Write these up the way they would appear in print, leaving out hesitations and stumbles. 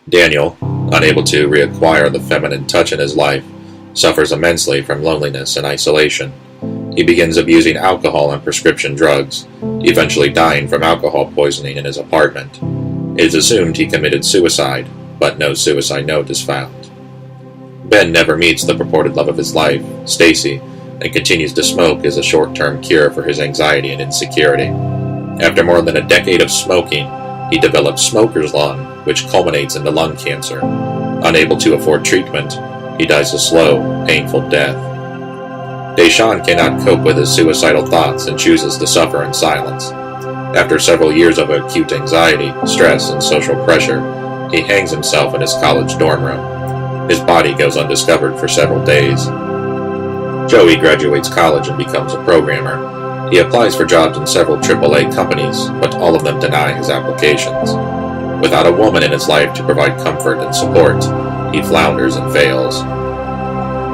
Daniel, unable to reacquire the feminine touch in his life, suffers immensely from loneliness and isolation. He begins abusing alcohol and prescription drugs, eventually dying from alcohol poisoning in his apartment. It is assumed he committed suicide, but no suicide note is found. Ben never meets the purported love of his life, Stacy, and continues to smoke as a short-term cure for his anxiety and insecurity. After more than a decade of smoking, he develops smoker's lung, which culminates into lung cancer. Unable to afford treatment, he dies a slow, painful death. Deshawn cannot cope with his suicidal thoughts and chooses to suffer in silence. After several years of acute anxiety, stress, and social pressure, he hangs himself in his college dorm room. His body goes undiscovered for several days. Joey graduates college and becomes a programmer. He applies for jobs in several AAA companies, but all of them deny his applications. Without a woman in his life to provide comfort and support, he flounders and fails.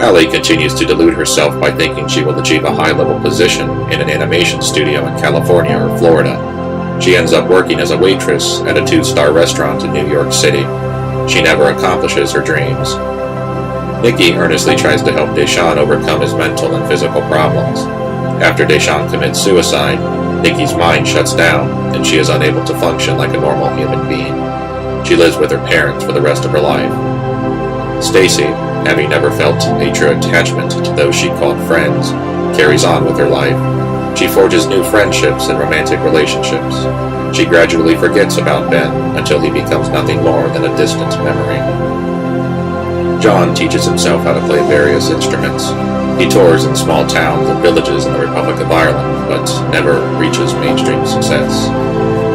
Ellie continues to delude herself by thinking she will achieve a high-level position in an animation studio in California or Florida. She ends up working as a waitress at a 2-star restaurant in New York City. She never accomplishes her dreams. Nikki earnestly tries to help Deshawn overcome his mental and physical problems. After Deshawn commits suicide, Nikki's mind shuts down, and she is unable to function like a normal human being. She lives with her parents for the rest of her life. Stacy, having never felt a true attachment to those she called friends, carries on with her life. She forges new friendships and romantic relationships. She gradually forgets about Ben until he becomes nothing more than a distant memory. John teaches himself how to play various instruments. He tours in small towns and villages in the Republic of Ireland, but never reaches mainstream success.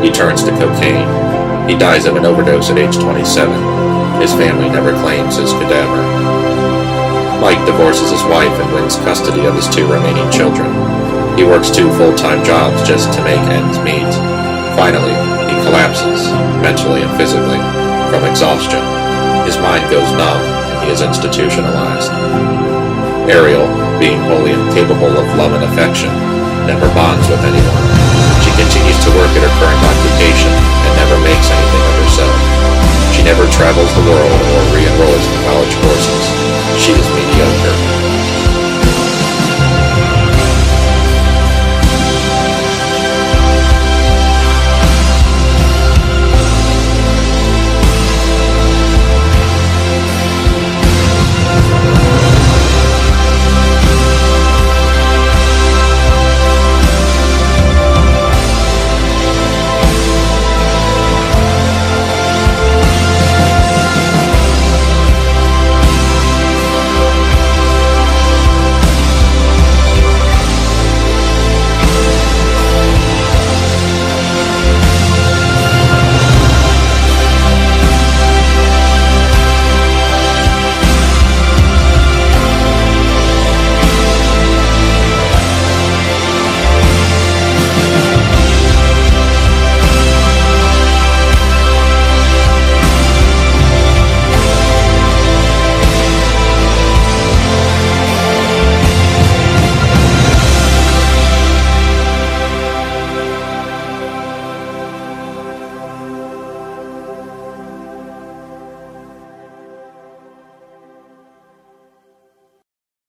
He turns to cocaine. He dies of an overdose at age 27. His family never claims his cadaver. Mike divorces his wife and wins custody of his 2 remaining children. He works 2 full-time jobs just to make ends meet. Finally, he collapses, mentally and physically, from exhaustion. His mind goes numb, and he is institutionalized. Ariel, being wholly incapable of love and affection, never bonds with anyone. She continues to work at her current occupation and never makes anything of herself. She never travels the world or re-enrolls in college courses.